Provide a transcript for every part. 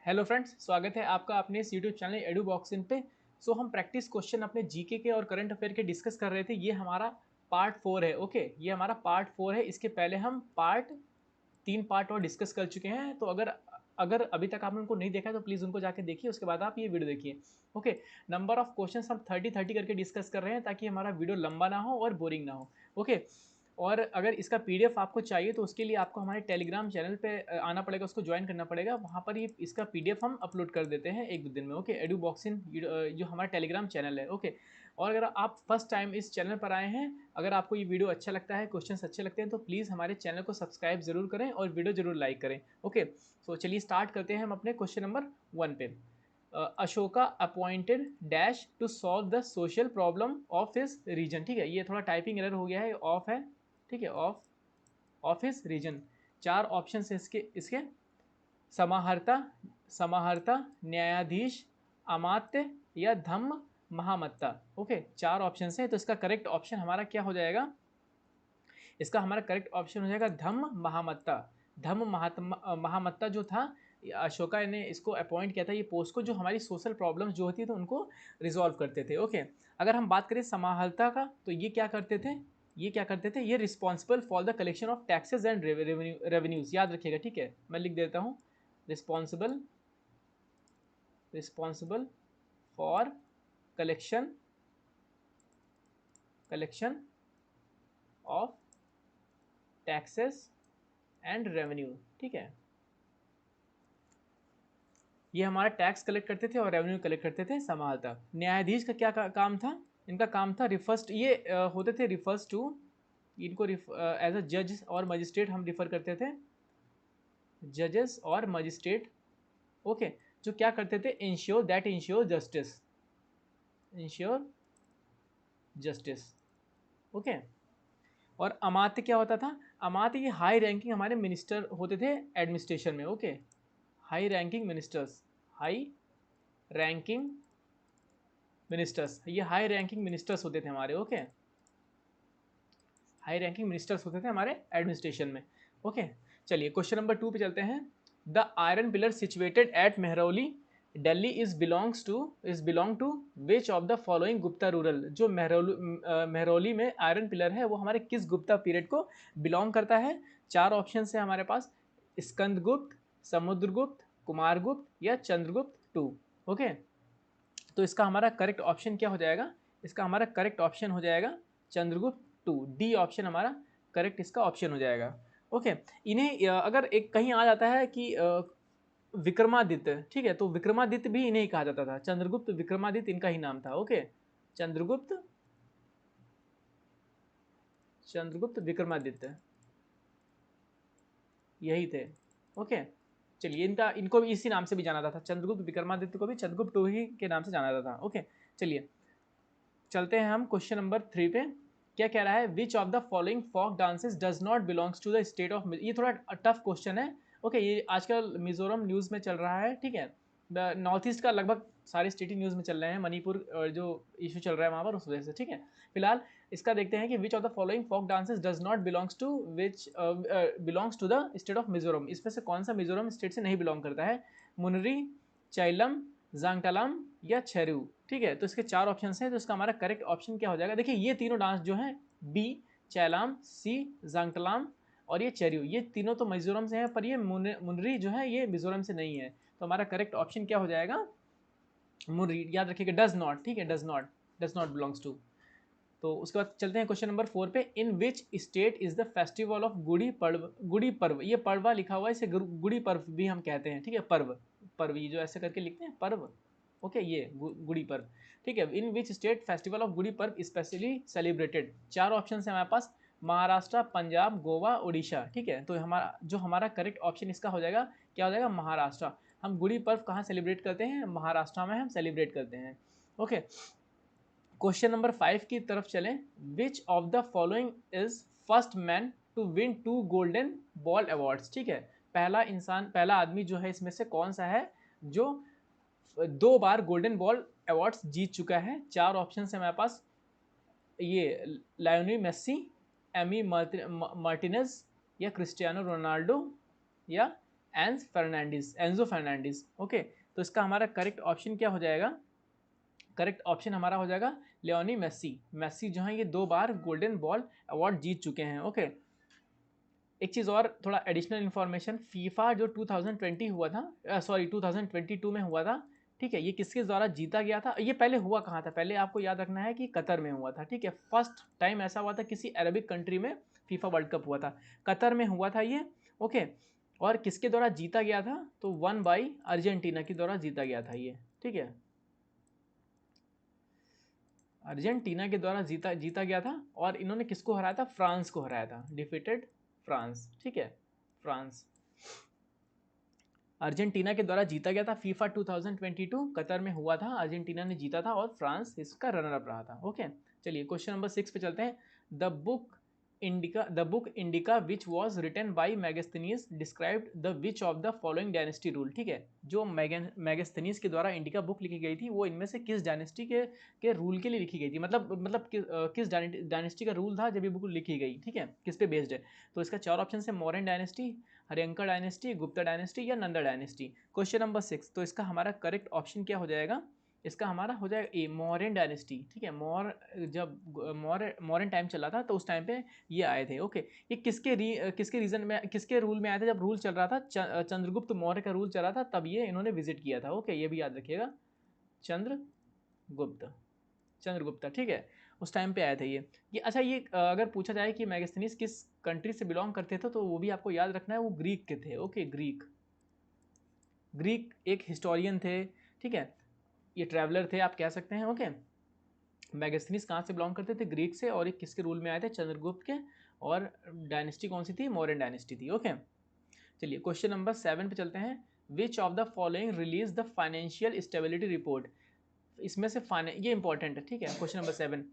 Hello friends, स्वागत है आपका अपने इस यूट्यूब चैनल एडू बॉक्सिंग पे। हम प्रैक्टिस क्वेश्चन अपने जीके के और करंट अफेयर के डिस्कस कर रहे थे। ये हमारा पार्ट 4 है। ओके, ये हमारा पार्ट 4 है। इसके पहले हम तीन पार्ट और डिस्कस कर चुके हैं। तो अगर अगर अभी तक आपने उनको नहीं देखा है तो प्लीज़ उनको जाके देखिए, उसके बाद आप ये वीडियो देखिए। ओके, नंबर ऑफ क्वेश्चन हम 30-30 करके डिस्कस कर रहे हैं ताकि हमारा वीडियो लंबा ना हो और बोरिंग ना हो। ओके, और अगर इसका पीडीएफ आपको चाहिए तो उसके लिए आपको हमारे टेलीग्राम चैनल पे आना पड़ेगा, उसको ज्वाइन करना पड़ेगा। वहाँ पर ये इसका पीडीएफ हम अपलोड कर देते हैं 1-2 दिन में। ओके, एडू बॉक्सिंग जो हमारा टेलीग्राम चैनल है। ओके, और अगर आप फर्स्ट टाइम इस चैनल पर आए हैं, अगर आपको ये वीडियो अच्छा लगता है, क्वेश्चंस अच्छे लगते हैं, तो प्लीज़ हमारे चैनल को सब्सक्राइब जरूर करें और वीडियो जरूर लाइक करें। ओके, सो चलिए स्टार्ट करते हैं हम अपने क्वेश्चन नंबर 1 पे। Ashoka appointed dash to solve the social problem of his region. ठीक है, ये थोड़ा टाइपिंग एरर हो गया है, ऑफ है। ठीक है, ऑफ हिज रीजन। चार ऑप्शन है इसके इसके समाहर्ता, समाहर्ता, न्यायाधीश, अमात्य या धम्म महामत्ता। ओके, चार ऑप्शन है। तो इसका करेक्ट ऑप्शन हमारा क्या हो जाएगा? इसका हमारा करेक्ट ऑप्शन हो जाएगा धम्म महामत्ता। महामत्ता जो था, अशोका ने इसको अपॉइंट किया था, ये पोस्ट को, जो हमारी सोशल प्रॉब्लम्स जो होती है तो उनको रिजॉल्व करते थे। ओके, अगर हम बात करें समाहर्ता का, तो ये क्या करते थे? ये responsible for the collection of taxes and revenues. याद रखिएगा, ठीक है, मैं लिख देता हूँ। Responsible responsible for collection collection of taxes and revenue. ठीक है, ये हमारा टैक्स कलेक्ट करते थे और रेवेन्यू कलेक्ट करते थे समाहर्ता। न्यायाधीश का क्या काम था? इनका काम था रिफर्स, ये होते थे रिफर्स टू, इनको एज अ जज और मजिस्ट्रेट हम रिफर करते थे, जजेस और मजिस्ट्रेट। ओके, जो क्या करते थे? Ensure justice, ensure justice. Okay, और अमात्य क्या होता था? अमात्य ये हाई रैंकिंग हमारे मिनिस्टर होते थे एडमिनिस्ट्रेशन में। Okay, high ranking ministers, high ranking ministers, ये हाई रैंकिंग मिनिस्टर्स होते थे हमारे। ओके, हाई रैंकिंग मिनिस्टर्स होते थे हमारे एडमिनिस्ट्रेशन में। ओके, चलिए क्वेश्चन नंबर 2 पे चलते हैं। The iron pillar situated at Mehrauli Delhi is belong to which of the following Gupta ruler. जो मेहरौली में आयरन पिलर है वो हमारे किस गुप्ता पीरियड को बिलोंग करता है? चार ऑप्शन है हमारे पास, स्कंदगुप्त, समुद्रगुप्त, कुमारगुप्त या चंद्रगुप्त टू। ओके, तो इसका हमारा करेक्ट ऑप्शन क्या हो जाएगा? इसका हमारा करेक्ट ऑप्शन हो जाएगा चंद्रगुप्त टू। डी ऑप्शन हमारा करेक्ट इसका ऑप्शन हो जाएगा। ओके, इन्हें अगर एक कहीं आ जाता है कि विक्रमादित्य, ठीक है, तो विक्रमादित्य भी इन्हें ही कहा जाता था। चंद्रगुप्त विक्रमादित्य इनका ही नाम था। ओके, चंद्रगुप्त चंद्रगुप्त विक्रमादित्य यही थे। ओके, चलिए इनको भी इसी नाम से भी जाना जाता था, चंद्रगुप्त विक्रमादित्य को भी चंद्रगुप्त टू ही के नाम से जाना जाता था। ओके, चलिए चलते हैं हम क्वेश्चन नंबर 3 पे। क्या कह रहा है? विच of the following folk dances does not belongs to the state of, ये थोड़ा टफ क्वेश्चन है। ओके, ये आजकल मिजोरम न्यूज़ में चल रहा है। ठीक है, नॉर्थ ईस्ट का लगभग सारे स्टेट ही न्यूज़ में चल रहे हैं, मणिपुर जो इशू चल रहा है वहाँ पर, उस वजह से। ठीक है, फिलहाल इसका देखते हैं कि which of the following folk dances does not belongs to the state of Mizoram. इसमें से कौन सा मिजोरम स्टेट से नहीं बिलोंग करता है? मुनरी, चैलम, जांगटालाम या छेरू। ठीक है, तो इसके चार ऑप्शन हैं। तो इसका हमारा करेक्ट ऑप्शन क्या हो जाएगा? देखिए, ये तीनों डांस जो हैं, बी चैलाम, सी जांगटलाम और ये चेरू, ये तीनों तो मिजोरम से हैं, पर ये मुनरी जो है ये मिजोरम से नहीं है। तो हमारा करेक्ट ऑप्शन क्या हो जाएगा? मुनरी। याद रखिएगा, डज नॉट। ठीक है, डज नॉट बिलोंग्स टू। तो उसके बाद चलते हैं क्वेश्चन नंबर 4 पे। In which state is the festival of Gudi Parva. ये पर्वा लिखा हुआ है, इसे गुड़ी पर्व भी हम कहते हैं। ठीक है, पर्व, पर्व ये जो ऐसे करके लिखते हैं, पर्व। ओके, ये गुड़ी पर्व। ठीक है, in which state festival of Gudi Parva specially celebrated. चार ऑप्शन है हमारे पास, महाराष्ट्र, पंजाब, गोवा, उड़ीसा। ठीक है, तो हमारा करेक्ट ऑप्शन इसका हो जाएगा, क्या हो जाएगा? महाराष्ट्र। हम गुड़ी पर्व कहाँ सेलिब्रेट करते हैं? महाराष्ट्र में हम सेलिब्रेट करते हैं। ओके, क्वेश्चन नंबर 5 की तरफ चलें। Which of the following is first man to win 2 golden ball awards. ठीक है, पहला आदमी जो है इसमें से कौन सा है जो 2 बार गोल्डन बॉल अवार्ड्स जीत चुका है? चार ऑप्शन है हमारे पास, ये लायोनी मेस्सी, एमी मार्टिनेज या क्रिस्टियानो रोनाल्डो या एंजो फर्नांडिस। ओके, तो इसका हमारा करेक्ट ऑप्शन क्या हो जाएगा? करेक्ट ऑप्शन हमारा हो जाएगा लियोनी मेस्सी। मेस्सी जो है ये 2 बार गोल्डन बॉल अवार्ड जीत चुके हैं। ओके, एक चीज़ और थोड़ा एडिशनल इन्फॉर्मेशन, फीफा जो 2020 हुआ था, सॉरी 2022 में हुआ था, ठीक है, ये किसके द्वारा जीता गया था? ये पहले हुआ कहाँ था? पहले आपको याद रखना है कि कतर में हुआ था, ठीक है। फर्स्ट टाइम ऐसा हुआ था किसी अरबिक कंट्री में फीफा वर्ल्ड कप हुआ था, कतर में हुआ था ये। ओके, और किसके द्वारा जीता गया था? तो 1 बाई अर्जेंटीना के द्वारा जीता गया था ये, ठीक है, अर्जेंटीना के द्वारा जीता गया था। और इन्होंने किसको हराया था? फ्रांस को हराया था, डिफीटेड फ्रांस, ठीक है, फ्रांस। अर्जेंटीना के द्वारा जीता गया था फीफा 2022, कतर में हुआ था, अर्जेंटीना ने जीता था और फ्रांस इसका रनर अप रहा था। ओके, चलिए क्वेश्चन नंबर 6 पे चलते हैं। The book Indica which was written by Megasthenes described the which of the following dynasty rule, ठीक है, जो मैगस्थनीज के द्वारा इंडिका बुक लिखी गई थी वो इनमें से किस डायनेस्टी के रूल के लिए लिखी गई थी? मतलब किस डायनेस्टी का रूल था जब ये बुक लिखी गई, ठीक है, किस पे बेस्ड है? तो इसका 4 ऑप्शन है, Mauryan dynasty, Haryanka dynasty, Gupta dynasty या नंदा डायनेस्टी। क्वेश्चन नंबर 6, तो इसका हमारा करेक्ट ऑप्शन क्या हो जाएगा? इसका हमारा हो जाएगा ए, मौर्यन डायनेस्टी, ठीक है। जब मौर्यन टाइम चला था तो उस टाइम पे ये आए थे। ओके, ये किसके रीजन में, किसके रूल में आए थे? जब रूल चल रहा था चंद्रगुप्त मौर्य का रूल चल रहा था, तब ये इन्होंने विजिट किया था। ओके, ये भी याद रखिएगा, चंद्रगुप्त, चंद्रगुप्ता, ठीक है, उस टाइम पे आए थे ये अच्छा, ये अगर पूछा जाए कि मैगस्थनीज किस कंट्री से बिलोंग करते थे तो वो भी आपको याद रखना है, वो ग्रीक के थे। ओके, ग्रीक एक हिस्टोरियन थे, ठीक है, ये ट्रैवलर थे आप कह सकते हैं। ओके, मैगस्थनीज कहाँ से बिलोंग करते थे? ग्रीक से, और ये किसके रूल में आए थे? चंद्रगुप्त के। और डायनेस्टी कौन सी थी? मौर्यन डायनेस्टी थी। ओके, चलिए क्वेश्चन नंबर 7 पे चलते हैं। Which of the following release the financial stability report? इसमें से ये इंपॉर्टेंट है, ठीक है। Question number 7,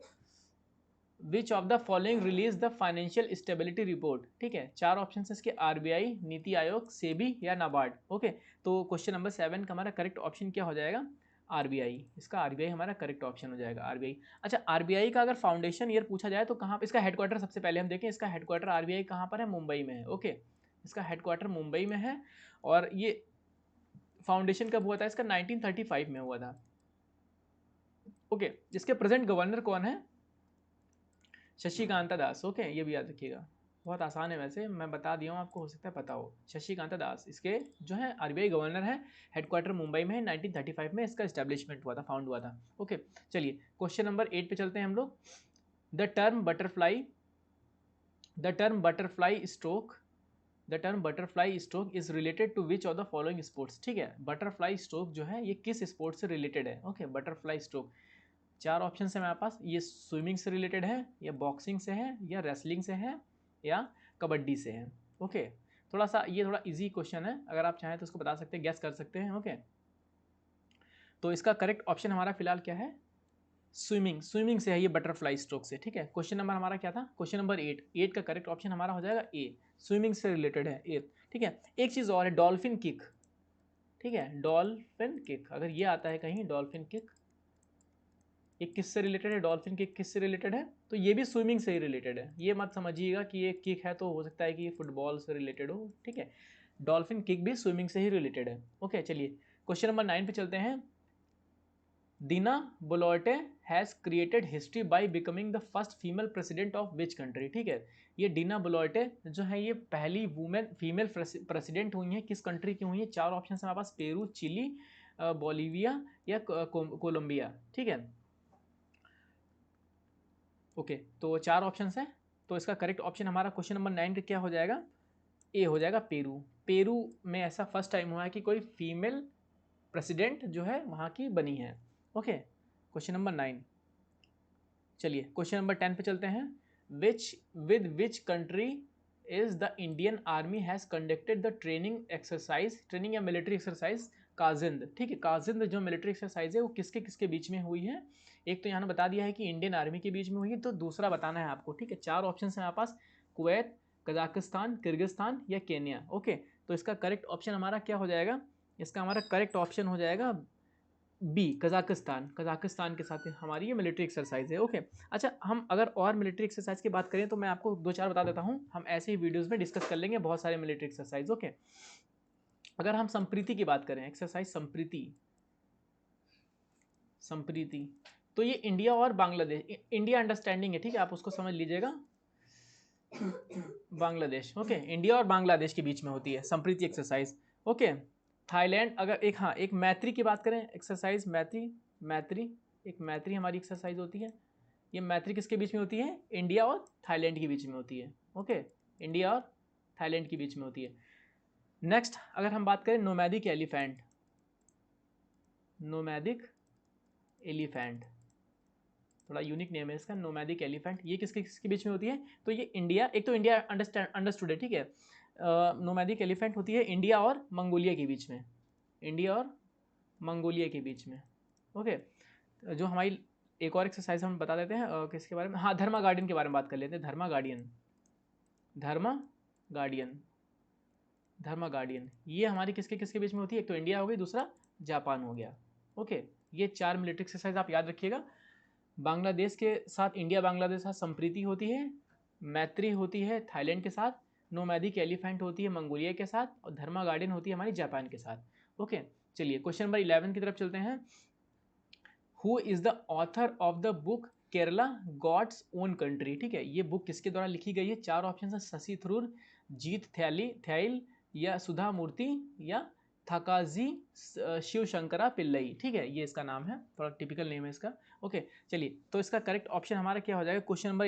which of the following release the financial stability report, ठीक है, 4 ऑप्शन है इसके, आरबीआई, नीति आयोग, सेबी या नाबार्ड। ओके, तो क्वेश्चन नंबर 7 का हमारा करेक्ट ऑप्शन क्या हो जाएगा? आरबीआई। इसका आरबीआई हमारा करेक्ट ऑप्शन हो जाएगा, आरबीआई। अच्छा, आरबीआई का अगर फाउंडेशन ईयर पूछा जाए तो कहाँ, इसका हेडक्वार्टर सबसे पहले हम देखें, इसका हेडक्वार्टर आरबीआई कहाँ पर है? मुंबई में है। ओके, इसका हेडक्वार्टर मुंबई में है। और ये फाउंडेशन कब हुआ था इसका? 1935 में हुआ था। ओके, इसके प्रेजेंट गवर्नर कौन है? शशिकांता दास। ओके, ये भी याद रखिएगा, बहुत आसान है, वैसे मैं बता दिया हूँ आपको, हो सकता है पता हो। शशिकांता दास इसके जो है आरबीआई गवर्नर है, हेडक्वार्टर मुंबई में है, 1935 में इसका एस्टेब्लिशमेंट हुआ था, फाउंड हुआ था। ओके, चलिए क्वेश्चन नंबर 8 पे चलते हैं हम लोग। The term butterfly stroke is related to which of the following sports, ठीक है, बटरफ्लाई स्ट्रोक जो है ये किस स्पोर्ट से रिलेटेड है? ओके, बटरफ्लाई स्ट्रोक 4 ऑप्शन है मेरे पास, ये स्विमिंग से रिलेटेड है, या बॉक्सिंग से है, या रेसलिंग से है, या कबड्डी से है। ओके, थोड़ा इजी क्वेश्चन है, अगर आप चाहें तो उसको बता सकते हैं, गैस कर सकते हैं। ओके, तो इसका करेक्ट ऑप्शन हमारा फिलहाल क्या है? स्विमिंग से है ये, बटरफ्लाई स्ट्रोक से, ठीक है। क्वेश्चन नंबर हमारा क्या था? क्वेश्चन नंबर 8 का करेक्ट ऑप्शन हमारा हो जाएगा ए, स्विमिंग से रिलेटेड है, ए, ठीक है। एक चीज़ और है, डॉल्फिन किक, ठीक है, डॉल्फिन किक, अगर ये आता है कहीं डॉल्फिन किक, ये किससे रिलेटेड है? डॉल्फिन किक किससे रिलेटेड है? तो ये भी स्विमिंग से ही रिलेटेड है, ये मत समझिएगा कि ये किक है तो हो सकता है कि ये फुटबॉल से रिलेटेड हो, ठीक है, डॉल्फिन किक भी स्विमिंग से ही रिलेटेड है। ओके, चलिए क्वेश्चन नंबर 9 पे चलते हैं। Dina Boluarte has created history by becoming the first female president of which country, ठीक है, ये डीना बोलोटे जो है ये पहली वुमेन फीमेल प्रेसिडेंट हुई हैं, किस कंट्री की हुई हैं? 4 ऑप्शन है हमारे पास, पेरू, चिली, बोलीविया या कोलंबिया, ठीक है। ओके, तो 4 ऑप्शन है, तो इसका करेक्ट ऑप्शन हमारा क्वेश्चन नंबर 9 का क्या हो जाएगा? ए हो जाएगा, पेरू। पेरू में ऐसा फर्स्ट टाइम हुआ है कि कोई फीमेल प्रेसिडेंट जो है वहाँ की बनी है। Okay, question number 9। चलिए क्वेश्चन नंबर 10 पे चलते हैं। Which country is the Indian army has conducted the training या मिलिट्री एक्सरसाइज काजिंद, ठीक है, काजिंद जो मिलिट्री एक्सरसाइज है वो किसके किसके बीच में हुई है? एक तो यहाँ बता दिया है कि इंडियन आर्मी के बीच में हुई है, तो दूसरा बताना है आपको, ठीक है। 4 ऑप्शन है हमारे पास, कुवैत, कजाकिस्तान, किर्गिस्तान या केन्या। ओके, तो इसका करेक्ट ऑप्शन हमारा क्या हो जाएगा? इसका हमारा करेक्ट ऑप्शन हो जाएगा बी, कजाकिस्तान के साथ हमारी ये मिलिट्री एक्सरसाइज है। ओके, अच्छा, हम अगर और मिलिट्री एक्सरसाइज की बात करें तो मैं आपको 2-4 बता देता हूँ, हम ऐसे ही वीडियोस में डिस्कस कर लेंगे बहुत सारे मिलिट्री एक्सरसाइज। ओके, अगर हम संप्रीति की बात करें, एक्सरसाइज संप्रीति, संप्रीति, तो ये इंडिया और बांग्लादेश, इंडिया अंडरस्टैंडिंग है, ठीक है, आप उसको समझ लीजिएगा, बांग्लादेश, ओके, इंडिया और बांग्लादेश के बीच में होती है संप्रीति एक्सरसाइज, ओके। थाईलैंड, अगर एक, हाँ, एक मैत्री की बात करें, एक्सरसाइज मैत्री, मैत्री, एक मैत्री हमारी एक्सरसाइज होती है, ये मैत्री किसके बीच में होती है, इंडिया और थाईलैंड के बीच में होती है, ओके, इंडिया और थाईलैंड के बीच में होती है। नेक्स्ट अगर हम बात करें नोमैडिक एलिफेंट, नोमैडिक एलिफेंट, थोड़ा यूनिक नेम है इसका, नोमैडिक एलिफेंट, ये किसके किसके बीच में होती है, तो ये इंडिया, एक तो इंडिया अंडरस्टूड है, ठीक है, नोमैडिक एलिफेंट होती है इंडिया और मंगोलिया के बीच में, इंडिया और मंगोलिया के बीच में, ओके। जो हमारी एक और एक्सरसाइज हम बता देते हैं किसके बारे में, हाँ, धर्मा गार्डियन के बारे में बात कर लेते हैं, धर्मा गार्डियन, धर्मा गार्डियन, धर्मा गार्डियन, ये हमारी किसके किसके बीच में होती है, एक तो इंडिया हो गई, दूसरा जापान हो गया, ओके। ये 4 मिलिट्री एक्सरसाइज आप याद रखिएगा। बांग्लादेश के साथ, इंडिया बांग्लादेश के साथ संप्रीति होती है, मैत्री होती है थाईलैंड के साथ, नोमैडिक एलिफेंट होती है मंगोलिया के साथ, और धर्मा गार्डियन होती है हमारी जापान के साथ, ओके। चलिए क्वेश्चन नंबर 11 की तरफ चलते हैं। Who is the author of the book Kerala God's own country, ठीक है, ये बुक किसके द्वारा लिखी गई है, 4 ऑप्शन है, शशि थरूर, जीत थैइल, या सुधा मूर्ति, या थकाजी शिव शंकरा पिल्लई, ठीक है, ये इसका नाम है, थोड़ा टिपिकल नेम है इसका, ओके। चलिए, तो इसका करेक्ट ऑप्शन हमारा क्या हो जाएगा, क्वेश्चन नंबर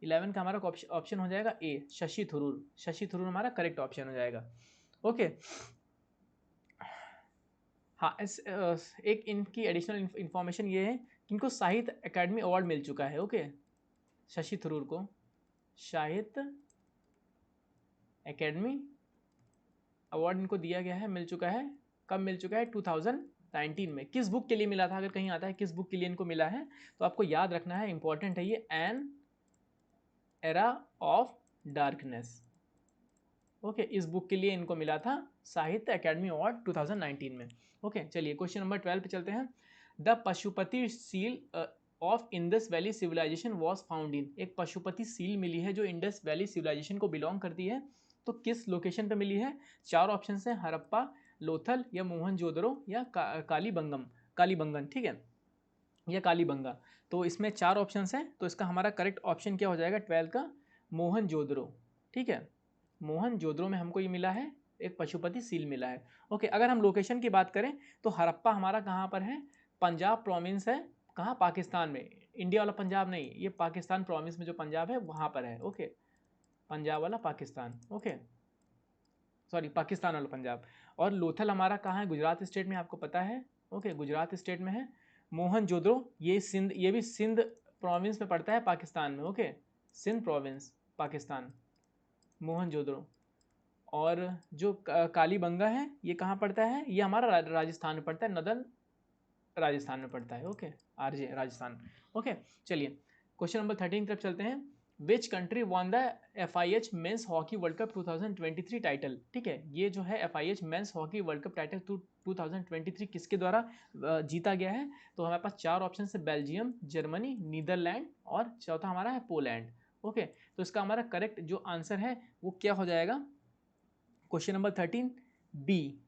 11 का हमारा ऑप्शन हो जाएगा ए, शशि थरूर, शशि थरूर हमारा करेक्ट ऑप्शन हो जाएगा, ओके। हाँ, एक इनकी एडिशनल इन्फॉर्मेशन ये है कि इनको साहित्य अकादमी अवार्ड मिल चुका है, ओके, शशि थरूर को साहित्य अकेडमी अवार्ड इनको दिया गया है, मिल चुका है, कब मिल चुका है, 2019 में। किस बुक के लिए मिला था, अगर कहीं आता है किस बुक के लिए इनको मिला है, तो आपको याद रखना है, इंपॉर्टेंट है ये, an era of darkness, okay, इस बुक के लिए इनको मिला था साहित्य अकेडमी अवार्ड 2019 में, ओके। चलिए क्वेश्चन नंबर 12 पे चलते हैं। The Pashupati seal of Indus valley civilization was found in, एक पशुपति सील मिली है जो इंडस वैली सिविलाइजेशन को बिलोंग करती है, तो किस लोकेशन पे मिली है, 4 ऑप्शन है, हड़प्पा, लोथल, या मोहनजोदड़ो, या कालीबंगन, ठीक है, या कालीबंगा। तो इसमें 4 ऑप्शन हैं, तो इसका हमारा करेक्ट ऑप्शन क्या हो जाएगा 12 का, मोहनजोदड़ो, ठीक है, मोहनजोदड़ो में हमको ये मिला है, एक पशुपति सील मिला है, ओके। अगर हम लोकेशन की बात करें तो हड़प्पा हमारा कहाँ पर है, पंजाब प्रोविंस है, कहाँ, पाकिस्तान में, इंडिया वाला पंजाब नहीं, ये पाकिस्तान प्रोविंस में जो पंजाब है वहाँ पर है, ओके, पंजाब वाला पाकिस्तान, ओके, सॉरी, पाकिस्तान वाला पंजाब। और लोथल हमारा कहाँ है, गुजरात स्टेट में, आपको पता है, ओके, गुजरात स्टेट में है। मोहनजोदड़ो ये सिंध, ये भी सिंध प्रोविंस में पड़ता है पाकिस्तान में, ओके, सिंध प्रोविंस पाकिस्तान, मोहनजोदड़ो। और जो कालीबंगा है ये कहाँ पड़ता है, ये हमारा राजस्थान में पड़ता है, नदन राजस्थान में पड़ता है, ओके, आरजे राजस्थान, ओके। चलिए क्वेश्चन नंबर 13 की तरफ चलते हैं। Which country won the FIH men's hockey world cup 2023 title, ठीक है, ये जो है FIH men's hockey world cup title 2023 किसके द्वारा जीता गया है, तो हमारे पास 4 ऑप्शन है, बेल्जियम, जर्मनी, नीदरलैंड, और चौथा हमारा है पोलैंड, ओके। तो इसका हमारा करेक्ट जो आंसर है वो क्या हो जाएगा, क्वेश्चन नंबर 13 बी,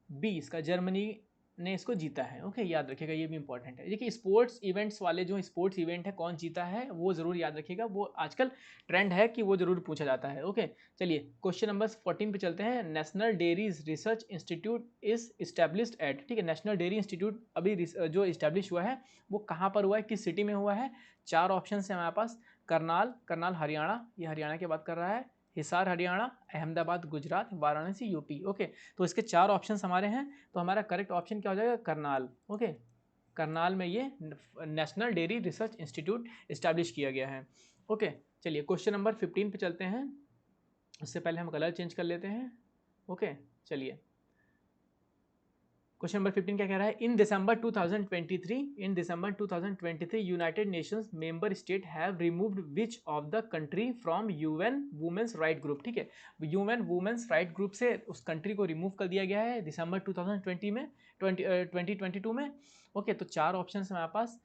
बी इसका, जर्मनी ने इसको जीता है, ओके, याद रखिएगा, ये भी इंपॉर्टेंट है। देखिए स्पोर्ट्स इवेंट्स वाले जो स्पोर्ट्स इवेंट है कौन जीता है वो जरूर याद रखिएगा, वो आजकल ट्रेंड है कि वो जरूर पूछा जाता है, ओके। चलिए क्वेश्चन नंबर 14 पे चलते हैं। National dairy research institute is established at, ठीक है, नेशनल डेयरी इंस्टीट्यूट अभी जो इस्टेब्लिश हुआ है वो कहाँ पर हुआ है, किस सिटी में हुआ है, 4 ऑप्शन है हमारे पास, करनाल हरियाणा, ये हरियाणा की बात कर रहा है, हिसार हरियाणा, अहमदाबाद गुजरात, वाराणसी यूपी, ओके। तो इसके 4 ऑप्शन हमारे हैं, तो हमारा करेक्ट ऑप्शन क्या हो जाएगा, करनाल, ओके, करनाल में ये national dairy research institute establish किया गया है, ओके। चलिए क्वेश्चन नंबर 15 पे चलते हैं, उससे पहले हम कलर चेंज कर लेते हैं, ओके। चलिए क्वेश्चन नंबर 15 क्या कह रहा है, in December 2023 United Nations member state have removed which of the country from UN women's right group, ठीक है, यूएन वुमेन्स राइट ग्रुप से उस कंट्री को रिमूव कर दिया गया है दिसंबर 2022 में, ओके। तो 4 ऑप्शन है हमारे पास,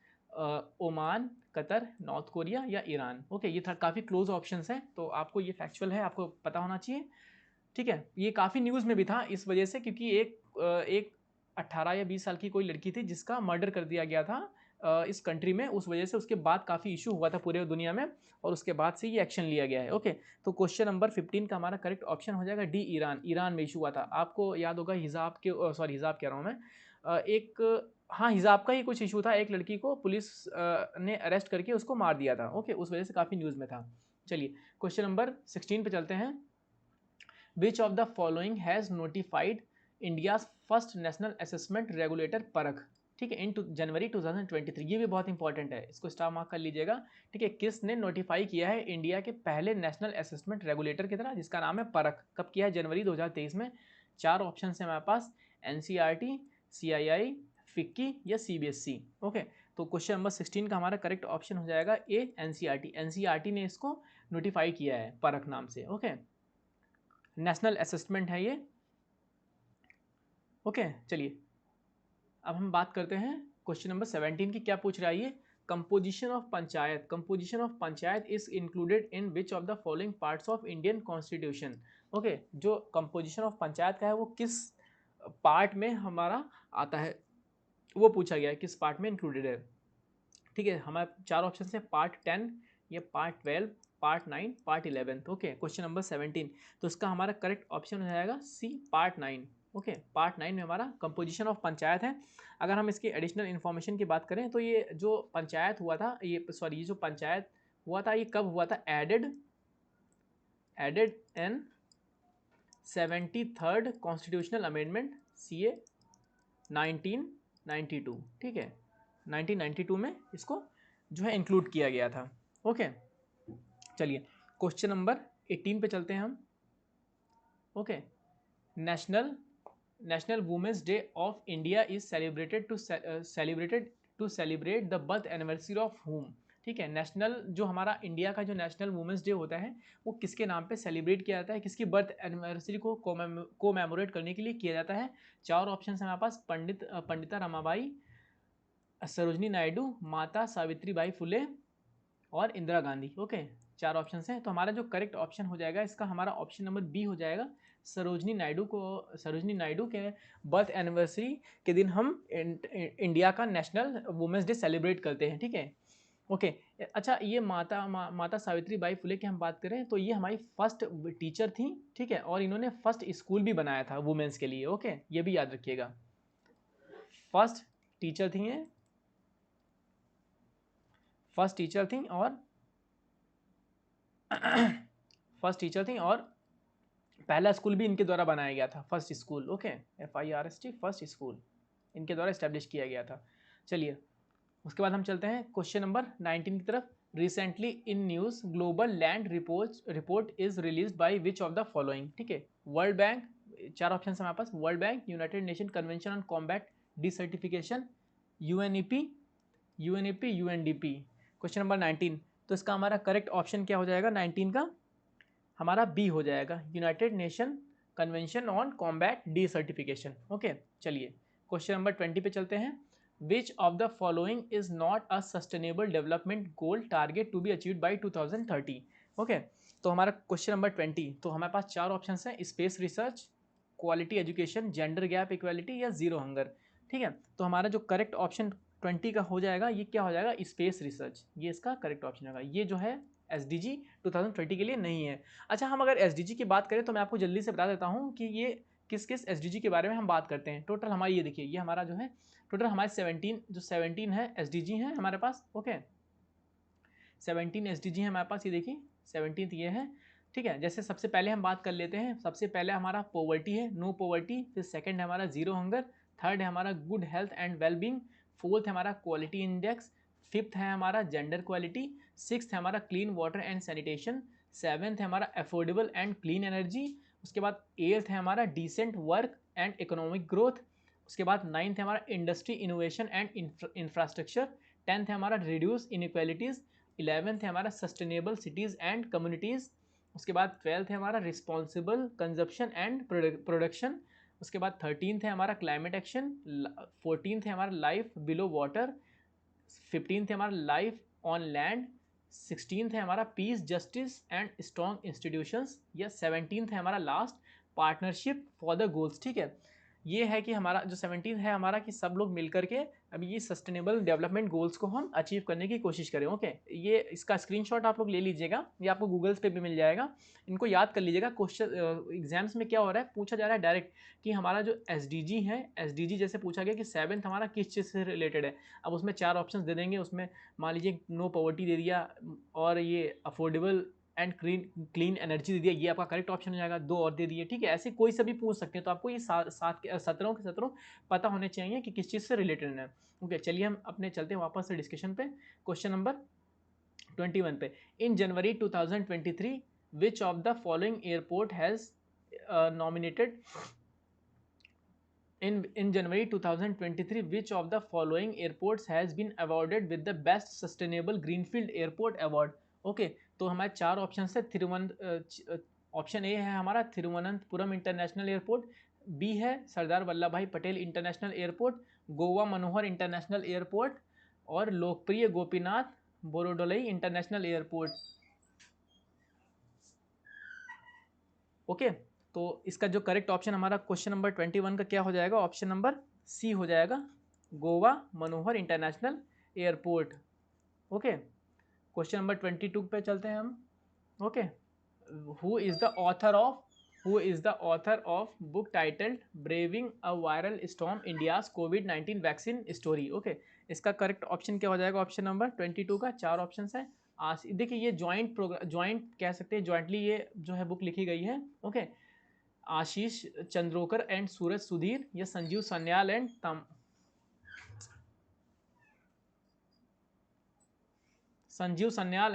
ओमान, कतर, नॉर्थ कोरिया, या ईरान, ओके। ये काफ़ी क्लोज ऑप्शन है, तो आपको ये फैक्चुअल है, आपको पता होना चाहिए। ठीक है, ये काफ़ी न्यूज़ में भी था इस वजह से, क्योंकि एक 18 या 20 साल की कोई लड़की थी जिसका मर्डर कर दिया गया था इस कंट्री में, उस वजह से उसके बाद काफ़ी इशू हुआ था पूरे दुनिया में, और उसके बाद से ये एक्शन लिया गया है। ओके, तो क्वेश्चन नंबर 15 का हमारा करेक्ट ऑप्शन हो जाएगा डी, ईरान। ईरान में इशू हुआ था, आपको याद होगा हिजाब के, सॉरी हिजाब कह रहा हूँ मैं, एक, हाँ हिजाब का ही कुछ इशू था, एक लड़की को पुलिस ने अरेस्ट करके उसको मार दिया था। ओके, उस वजह से काफ़ी न्यूज़ में था। चलिए क्वेश्चन नंबर 16 पे चलते हैं। Which of the following has notified India's first national assessment regulator परख, ठीक है, इन जनवरी 2023। ये भी बहुत इंपॉर्टेंट है, इसको स्टार मार्क कर लीजिएगा। ठीक है, किसने नोटिफाई किया है इंडिया के पहले नेशनल असेसमेंट रेगुलेटर की तरह, जिसका नाम है परख, कब किया है? जनवरी 2023 में। 4 ऑप्शन है हमारे पास, NCERT, CII, फिक्की या CBSE। ओके, तो क्वेश्चन नंबर 16 का हमारा करेक्ट ऑप्शन हो जाएगा ए, NCERT। NCERT ने इसको नोटिफाई किया है परख नाम से। ओके, नेशनल असेसमेंट है ये। ओके, चलिए अब हम बात करते हैं क्वेश्चन नंबर 17 की। क्या पूछ रहा है ये? Composition of panchayat. Composition of panchayat is included in which of the following parts of Indian constitution. Okay, जो कंपोजिशन ऑफ पंचायत का है वो किस पार्ट में हमारा आता है, वो पूछा गया है, किस पार्ट में इंक्लूडेड है। ठीक है, हमारे 4 ऑप्शन है, पार्ट 10 या part 12, part 9, part 11। Okay, question number 17, तो इसका हमारा करेक्ट ऑप्शन हो जाएगा सी, पार्ट 9। ओके, पार्ट 9 में हमारा कंपोजिशन ऑफ पंचायत है। अगर हम इसकी एडिशनल इन्फॉर्मेशन की बात करें तो ये जो पंचायत हुआ था, ये सॉरी, ये जो पंचायत हुआ था ये कब हुआ था? Added in 73rd constitutional amendment, CA 1992। ठीक है, 1992 में इसको जो है इंक्लूड किया गया था। ओके, चलिए क्वेश्चन नंबर 18 पे चलते हैं हम। Okay, national women's day of India is celebrated to celebrate the birth anniversary of whom. ठीक है, नेशनल जो हमारा इंडिया का जो नेशनल वुमेन्स डे होता है वो किसके नाम पे सेलिब्रेट किया जाता है, किसकी बर्थ एनिवर्सरी को कोमेमोरेट करने के लिए किया जाता है? 4 ऑप्शन है हमारे पास, पंडिता रमाबाई, सरोजनी नायडू, माता सावित्रीबाई फुले और इंदिरा गांधी। ओके, 4 ऑप्शन हैं, तो हमारा जो करेक्ट ऑप्शन हो जाएगा इसका हमारा ऑप्शन नंबर बी हो जाएगा। सरोजनी नायडू के बर्थ एनिवर्सरी के दिन हम इंडिया का नेशनल वुमेंस डे सेलिब्रेट करते हैं। ठीक है, ओके। अच्छा, ये माता सावित्री बाई फुले की हम बात करें तो ये हमारी फर्स्ट टीचर थी। ठीक है, और इन्होंने फर्स्ट स्कूल भी बनाया था वुमेन्स के लिए। ओके, ये भी याद रखिएगा, फर्स्ट टीचर थी ये, फर्स्ट टीचर थी और फर्स्ट टीचर थी और पहला स्कूल भी इनके द्वारा बनाया गया था, first school. Okay, FIRST, first school इनके द्वारा इस्टेब्लिश किया गया था। चलिए उसके बाद हम चलते हैं क्वेश्चन नंबर 19 की तरफ। Recently in news global land report is release by which of the following. ठीक है, वर्ल्ड बैंक, 4 ऑप्शन है हमारे पास, world bank, United Nation convention on combat desertification, UNEP, UNDP। Question number 19, तो इसका हमारा करेक्ट ऑप्शन क्या हो जाएगा 19 का? हमारा बी हो जाएगा, United Nation convention on combat desertification. Okay, चलिए क्वेश्चन नंबर 20 पे चलते हैं। Which of the following is not a sustainable development goal target to be achieved by 2030। Okay, तो हमारा क्वेश्चन नंबर 20, तो हमारे पास 4 ऑप्शन हैं, space research, quality education, gender gap equality या जीरो हंगर। ठीक है, तो हमारा जो करेक्ट ऑप्शन 20 का हो जाएगा ये क्या हो जाएगा? स्पेस रिसर्च, ये इसका करेक्ट ऑप्शन होगा। ये जो है SDG 2030 के लिए नहीं है। अच्छा, हम अगर SDG की बात करें तो मैं आपको जल्दी से बता देता हूँ कि ये किस किस SDG के बारे में हम बात करते हैं। टोटल हमारी ये देखिए, ये हमारा जो है टोटल हमारे 17 है SDG हैं हमारे पास। ओके, 17 SDG हैं हमारे पास, ये देखिए 17 ये है। ठीक है, जैसे सबसे पहले हम बात कर लेते हैं, सबसे पहले हमारा पॉवर्टी है, नो पॉवर्टी। फिर सेकंड है हमारा जीरो हंगर, थर्ड है हमारा good health and wellbeing, fourth है हमारा क्वालिटी इंडेक्स, फिफ्थ है हमारा जेंडर क्वालिटी, सिक्स्थ है हमारा clean water and sanitation, seventh है हमारा अफोर्डेबल एंड क्लीन एनर्जी, उसके बाद एट्थ है हमारा decent work and economic growth, उसके बाद नाइन्थ है हमारा industry innovation and infrastructure, tenth है हमारा रिड्यूस इनइक्वालिटीज़, 11th है हमारा सस्टेनेबल सिटीज़ एंड कम्युनिटीज़, उसके बाद 12th है हमारा रिस्पॉन्सिबल कंजप्शन एंड प्रोडक्शन, उसके बाद 13th है हमारा क्लाइमेट एक्शन, 14th है हमारा लाइफ बिलो वाटर, 15th है हमारा लाइफ ऑन लैंड, 16th है हमारा piece justice and strong institutions, या 17th है हमारा last partnership for the goals, ठीक है। ये है कि हमारा जो 17 है हमारा कि सब लोग मिल करके अभी ये सस्टेनेबल डेवलपमेंट गोल्स को हम अचीव करने की कोशिश करें। ओके, ये इसका स्क्रीनशॉट आप लोग ले लीजिएगा, ये आपको गूगल्स पे भी मिल जाएगा, इनको याद कर लीजिएगा। क्वेश्चन एग्जाम्स में क्या हो रहा है, पूछा जा रहा है डायरेक्ट कि हमारा जो एसडीजी है, एसडीजी जैसे पूछा गया कि 7th हमारा किस चीज़ से रिलेटेड है। अब उसमें 4 ऑप्शन दे देंगे, उसमें मान लीजिए नो पॉवर्टी दे दिया और ये अफोर्डेबल एंड क्लीन एनर्जी दे दिया, ये आपका करेक्ट ऑप्शन हो जाएगा। 2 और दे दिए, ठीक है। ऐसे कोई सा भी पूछ सकते हैं, तो आपको ये 17 के 17 पता होने चाहिए कि किस चीज़ से रिलेटेड है। ओके, चलिए हम अपने चलते हैं वापस से डिस्कशन पे। क्वेश्चन नंबर 21 पे, इन जनवरी 2023 विच of the following airport has nominated in January 2023 which of the following airports has been awarded with the best sustainable greenfield airport award? Okay, तो हमारे 4 ऑप्शन है। ऑप्शन ए है हमारा थिरुवनंतपुरम इंटरनेशनल एयरपोर्ट, बी है सरदार वल्लभ भाई Patel international airport, Goa Manohar international airport और लोकप्रिय Gopinath बोरोडोलई international airport. Okay, तो इसका जो करेक्ट ऑप्शन हमारा क्वेश्चन नंबर 21 का क्या हो जाएगा, ऑप्शन नंबर सी हो जाएगा, Goa Manohar international airport. Okay, question number 22 पे चलते हैं हम। Okay, who is the author of book titled braving a viral storm India's कोविड-19 वैक्सीन स्टोरी। ओके, इसका करेक्ट ऑप्शन क्या हो जाएगा, ऑप्शन नंबर 22 का 4 ऑप्शन है। देखिए ये ज्वाइंट कह सकते हैं, ज्वाइंटली ये जो है बुक लिखी गई है। ओके, आशीष चंद्रोकर एंड सूरज सुधीर या Sanjeev Sanyal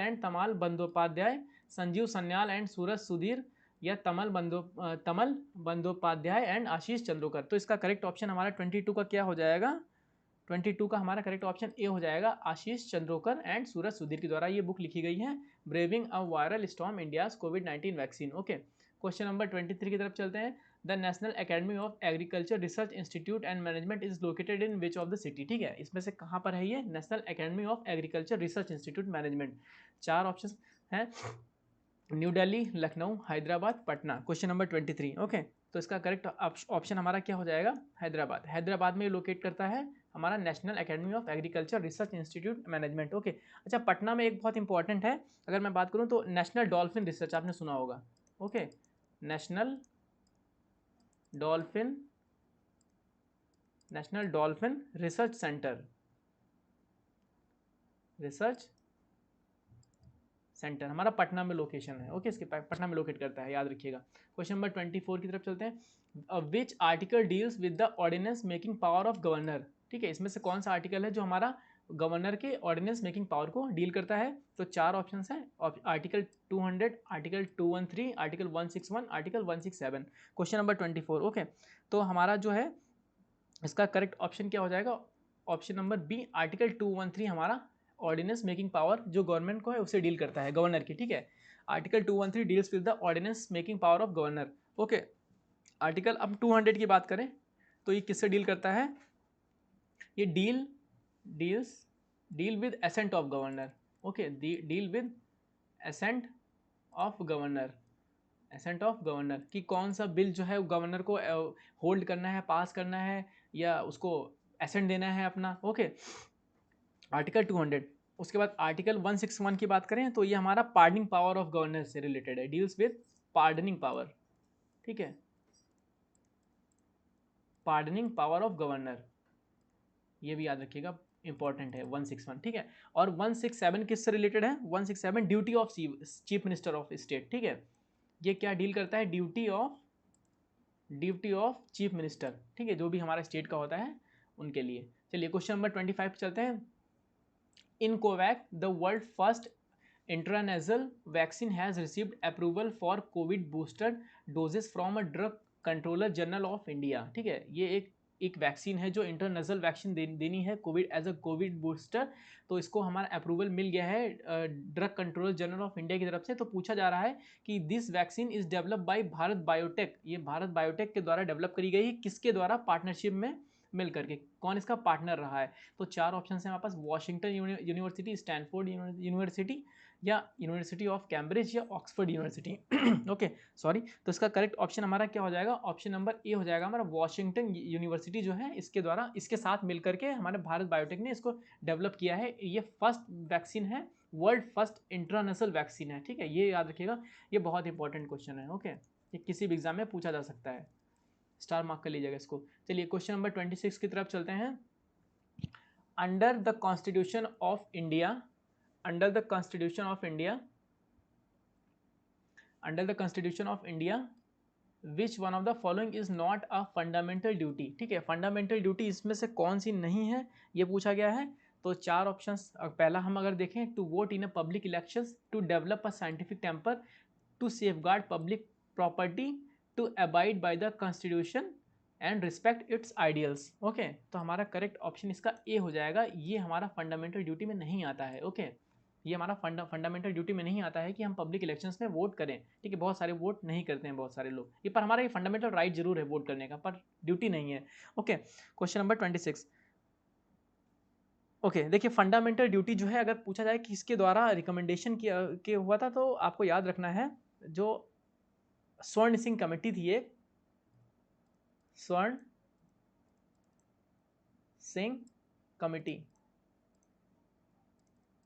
and Tamal Bandyopadhyay, Sanjeev Sanyal and सूरज सुधीर या तमल बंदोपाध्याय एंड आशीष चंद्रोकर। तो इसका करेक्ट ऑप्शन हमारा 22 का क्या हो जाएगा, 22 का हमारा करेक्ट ऑप्शन ए हो जाएगा, आशीष चंद्रोकर एंड सूरज सुधीर के द्वारा ये बुक लिखी गई है, braving a viral storm India's कोविड-19 वैक्सीन। ओके, क्वेश्चन नंबर 23 की तरफ चलते हैं। The national academy of agriculture research institute and management is located in which of the city, ठीक है। इसमें से कहाँ पर है ये, national academy of agriculture research institute management. 4 option हैं, new Delhi, Lucknow, Hyderabad, Patna. Question number 23। Okay, तो इसका करेक्ट ऑप्शन हमारा क्या हो जाएगा, हैदराबाद। हैदराबाद में लोकेट करता है हमारा national academy of agriculture research institute management. Okay, अच्छा पटना में एक बहुत इंपॉर्टेंट है, अगर मैं बात करूं तो नेशनल डॉल्फिन रिसर्च आपने सुना होगा। Okay, national dolphin research centre हमारा पटना में लोकेशन है। ओके, इसके पटना में लोकेट करता है, याद रखिएगा। क्वेश्चन नंबर 24 की तरफ चलते हैं। Which article deals with the ordinance making power of governor, ठीक है। इसमें से कौन सा आर्टिकल है जो हमारा गवर्नर के ऑर्डिनेंस मेकिंग पावर को डील करता है। तो 4 ऑप्शन है, article 200, article 213, article 161, article 167। Question number 24। Okay, तो हमारा जो है इसका करेक्ट ऑप्शन क्या हो जाएगा, ऑप्शन नंबर बी, आर्टिकल 213 हमारा ऑर्डिनेंस मेकिंग पावर जो गवर्नमेंट को है उससे डील करता है, गवर्नर की, ठीक है। Article 213 deals with the ordinance making power of governor. Okay, article अब 200 की बात करें तो ये किससे डील करता है, ये deal with ascent of governor. Okay, deal with ascent of governor कि कौन सा बिल जो है गवर्नर को होल्ड करना है, पास करना है या उसको एसेंट देना है अपना। Okay, article 200। उसके बाद आर्टिकल 161 की बात करें तो ये हमारा पार्डनिंग पावर ऑफ गवर्नर से रिलेटेड है, डील्स विद पार्डनिंग पावर, ठीक है, पार्डनिंग पावर ऑफ गवर्नर, ये भी याद रखिएगा, इंपॉर्टेंट है 161, ठीक है। और 167 किससे रिलेटेड है, 167 duty of chief minister of state, ठीक है। ये क्या डील करता है, ड्यूटी ऑफ चीफ मिनिस्टर, ठीक है, जो भी हमारा स्टेट का होता है उनके लिए। चलिए क्वेश्चन नंबर 25 चलते हैं। In COVAX, the world first intranasal vaccine has received approval for COVID booster doses from a drug controller general of India, ठीक है। ये एक वैक्सीन है जो इंटरनेशनल वैक्सीन देनी है covid as a covid booster, तो इसको हमारा अप्रूवल मिल गया है drug controller general of India की तरफ से। तो पूछा जा रहा है कि this vaccine is developed by Bharat Biotech, ये भारत बायोटेक के द्वारा डेवलप करी गई है, किसके द्वारा, पार्टनरशिप में मिल करके, कौन इसका पार्टनर रहा है। तो 4 ऑप्शन है हमारे पास, वॉशिंगटन यूनिवर्सिटी, स्टैनफोर्ड यूनिवर्सिटी या यूनिवर्सिटी ऑफ कैम्ब्रिज या ऑक्सफोर्ड यूनिवर्सिटी। ओके सॉरी, तो इसका करेक्ट ऑप्शन हमारा क्या हो जाएगा, ऑप्शन नंबर ए हो जाएगा हमारा, वॉशिंगटन यूनिवर्सिटी जो है इसके द्वारा, इसके साथ मिलकर के हमारे भारत बायोटेक ने इसको डेवलप किया है। ये फर्स्ट वैक्सीन है, वर्ल्ड फर्स्ट इंटरनेशनल वैक्सीन है, ठीक है, ये याद रखिएगा, ये बहुत इंपॉर्टेंट क्वेश्चन है। ओके, ये किसी भी एग्जाम में पूछा जा सकता है, स्टार मार्क कर लीजिएगा इसको। चलिए क्वेश्चन नंबर 26 की तरफ चलते हैं। Under the constitution of India, under the constitution of India, under the constitution of India which one of the following is not a fundamental duty, ठीक है, फंडामेंटल ड्यूटी इसमें से कौन सी नहीं है, ये पूछा गया है। तो चार ऑप्शंस, पहला हम अगर देखें, to vote in a public elections, to develop a scientific temper, to safeguard public property, to abide by the constitution and respect its ideals. Okay, तो हमारा करेक्ट ऑप्शन इसका ए हो जाएगा, ये हमारा फंडामेंटल ड्यूटी में नहीं आता है। ओके, ये हमारा फंडामेंटल ड्यूटी में नहीं आता है कि हम पब्लिक इलेक्शंस में वोट करें, ठीक है, बहुत सारे वोट नहीं करते हैं बहुत सारे लोग, ये पर हमारा ये फंडामेंटल राइट जरूर है वोट करने का, पर ड्यूटी नहीं है। Okay, question number 26। ओके, देखिए फंडामेंटल ड्यूटी जो है अगर पूछा जाए कि किसके द्वारा रिकमेंडेशन किया के हुआ था, तो आपको याद रखना है जो स्वर्ण सिंह कमेटी थी, एक स्वर्ण सिंह कमेटी,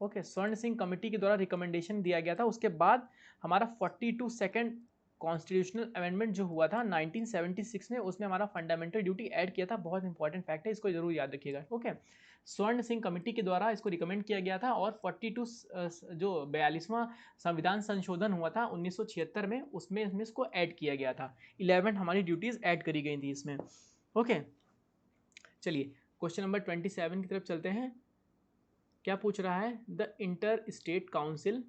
ओके, स्वर्ण सिंह कमेटी के द्वारा रिकमेंडेशन दिया गया था। उसके बाद हमारा 42 सेकेंड कॉन्स्टिट्यूशनल अमेंडमेंट जो हुआ था 1976 में, उसमें हमारा फंडामेंटल ड्यूटी ऐड किया था, बहुत इंपॉर्टेंट फैक्ट है, इसको जरूर याद रखिएगा। ओके, स्वर्ण सिंह कमेटी के द्वारा इसको रिकमेंड किया गया था, और 42 जो 42वां संविधान संशोधन हुआ था 1976 में, उसमें इसको ऐड किया गया था, 11 हमारी ड्यूटीज ऐड करी गई थी इसमें। ओके, चलिए क्वेश्चन नंबर 27 की तरफ चलते हैं। क्या पूछ रहा है, the inter state council,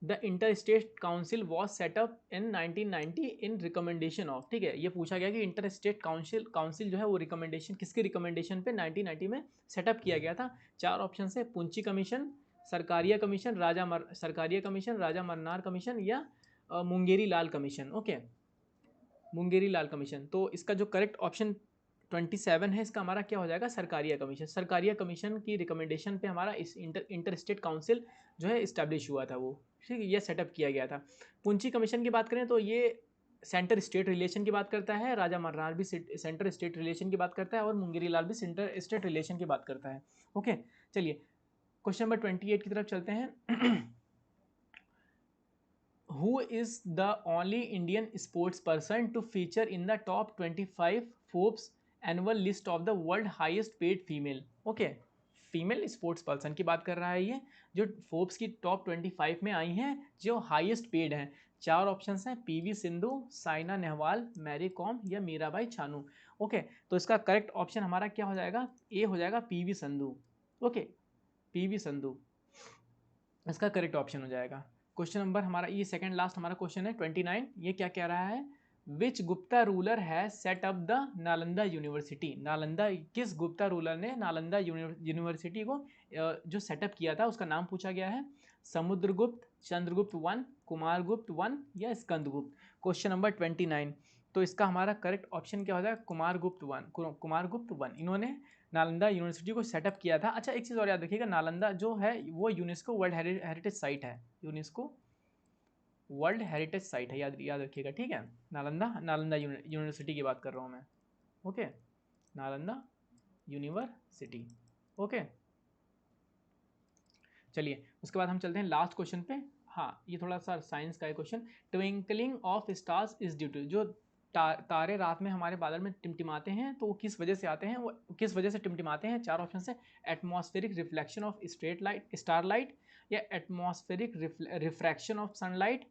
the inter state council was setup in 1990 in recommendation of, ठीक है, ये पूछा गया कि इंटर स्टेट काउंसिल काउंसिल जो है वो रिकमेंडेशन किसके रिकमेंडेशन पे 1990 में सेटअप किया गया था। चार ऑप्शन है, Punchhi commission, Sarkaria commission, Sarkaria commission, Rajamannar commission, या Mungeri Lal commission. Okay, Mungeri Lal commission, तो इसका जो करेक्ट ऑप्शन 27 है, इसका हमारा क्या हो जाएगा, सरकारिया कमीशन। सरकारिया कमीशन की रिकमेंडेशन पे हमारा इस इंटर स्टेट काउंसिल जो है इस्टेब्लिश हुआ था वो, ठीक है, ये सेटअप किया गया था। पुंची कमीशन की बात करें तो ये सेंटर स्टेट रिलेशन की बात करता है, राजा मन्नार भी सेंटर स्टेट रिलेशन की बात करता है, और मुंगेरी लाल भी सेंटर स्टेट रिलेशन की बात करता है। ओके, चलिए क्वेश्चन नंबर 28 की तरफ चलते हैं। Who is the only Indian sports person to feature in the top 25 Forbes annual list of the world highest paid female? Okay, female sports person की बात कर रहा है ये, जो फोर्ब्स की टॉप 25 में आई हैं, जो हाईएस्ट पेड हैं। चार ऑप्शंस हैं, पीवी सिंधु, साइना नेहवाल, मैरी कॉम, या मीराबाई चानू। ओके, तो इसका करेक्ट ऑप्शन हमारा क्या हो जाएगा, ए हो जाएगा, PV Sandhu. Okay, PV Sandhu इसका करेक्ट ऑप्शन हो जाएगा। क्वेश्चन नंबर हमारा ये सेकंड लास्ट हमारा क्वेश्चन है 29। ये क्या कह रहा है, विच गुप्ता रूलर है set up the Nalanda university, Nalanda, किस गुप्ता रूलर ने नालंदा यूनिवर्सिटी को जो सेटअप किया था, उसका नाम पूछा गया है। समुद्रगुप्त, चंद्रगुप्त वन, कुमारगुप्त वन, या स्कंदगुप्त। क्वेश्चन नंबर 29, तो इसका हमारा करेक्ट ऑप्शन क्या हो जाएगा, कुमारगुप्त वन, कुमारगुप्त वन, इन्होंने नालंदा यूनिवर्सिटी को सेटअप किया था। अच्छा, एक चीज़ और याद रखिएगा, नालंदा जो है वो यूनेस्को वर्ल्ड हेरिटेज साइट है, यूनेस्को वर्ल्ड हेरिटेज साइट है, याद याद रखिएगा, ठीक है। नालंदा यूनिवर्सिटी की बात कर रहा हूँ मैं। Okay, Nalanda university. ओके, चलिए उसके बाद हम चलते हैं लास्ट क्वेश्चन पे। हाँ, ये थोड़ा सा साइंस का है question. Twinkling of stars is due to, जो तारे रात में हमारे बादल में टिमटिमाते हैं, तो वो किस वजह से आते हैं, वो किस वजह से टिमटिमाते हैं। चार ऑप्शन है, atmospheric reflection of star light, या एटमॉस्फेरिक रिफ्रैक्शन ऑफ सनलाइट,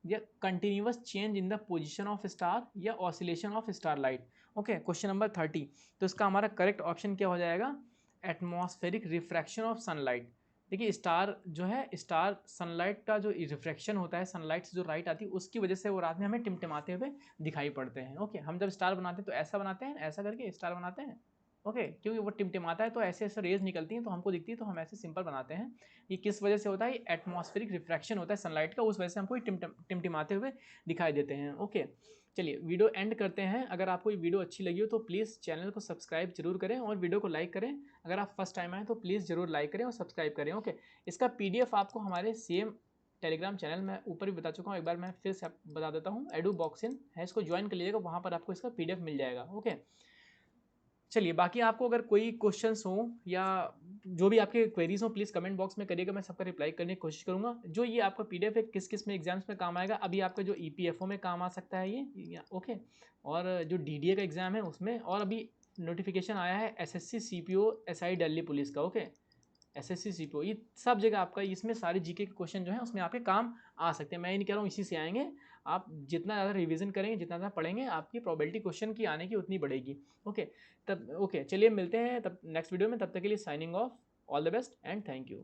या continuous change in the position of star, या oscillation of star light. Okay, question number 30, तो इसका हमारा करेक्ट ऑप्शन क्या हो जाएगा, एटमॉस्फेरिक रिफ्रैक्शन ऑफ सनलाइट। देखिए स्टार जो है, स्टार सनलाइट का जो रिफ्रैक्शन होता है, सनलाइट से जो लाइट आती है, उसकी वजह से वो रात में हमें टिमटिमाते हुए दिखाई पड़ते हैं। ओके, हम जब स्टार बनाते हैं तो ऐसा बनाते हैं, ऐसा करके स्टार बनाते हैं। ओके, क्योंकि वो टिमटिमाता है तो ऐसे ऐसे रेज निकलती हैं तो हमको दिखती है, तो हम ऐसे सिंपल बनाते हैं। ये किस वजह से होता है? एटमॉस्फेरिक रिफ्रैक्शन होता है सनलाइट का, उस वजह से हमको टिमटिमाते हुए दिखाई देते हैं। ओके, चलिए वीडियो एंड करते हैं। अगर आपको ये वीडियो अच्छी लगी हो तो प्लीज़ चैनल को सब्सक्राइब जरूर करें और वीडियो को लाइक करें। अगर आप फर्स्ट टाइम आए तो प्लीज़ जरूर लाइक करें और सब्सक्राइब करें। ओके, इसका PDF आपको हमारे सेम टेलीग्राम चैनल में ऊपर भी बता चुका हूँ, एक बार मैं फिर से बता देता हूँ, एडुबॉक्सिन है, इसको ज्वाइन कर लीजिएगा, वहाँ पर आपको इसका PDF मिल जाएगा। ओके, चलिए बाकी आपको अगर कोई क्वेश्चंस हो या जो भी आपके क्वेरीज हो प्लीज़ कमेंट बॉक्स में करिएगा, मैं सबका रिप्लाई करने की कोशिश करूंगा। जो ये आपका PDF है किस किस में एग्जाम्स में काम आएगा? अभी आपका जो EPFO में काम आ सकता है ये ओके, और जो DDA का एग्ज़ाम है उसमें, और अभी नोटिफिकेशन आया है SSC CPO SI Delhi police का। ओके, SSC CPO, ये सब जगह आपका, इसमें सारे GK के क्वेश्चन जो हैं उसमें आपके काम आ सकते हैं। मैं ये नहीं कह रहा हूँ इसी से आएंगे, आप जितना ज़्यादा रिवीजन करेंगे, जितना ज़्यादा पढ़ेंगे, आपकी प्रोबेबिलिटी क्वेश्चन की आने की उतनी बढ़ेगी। ओके, तब ओके चलिए मिलते हैं तब नेक्स्ट वीडियो में, तब तक के लिए signing off. All the best and thank you.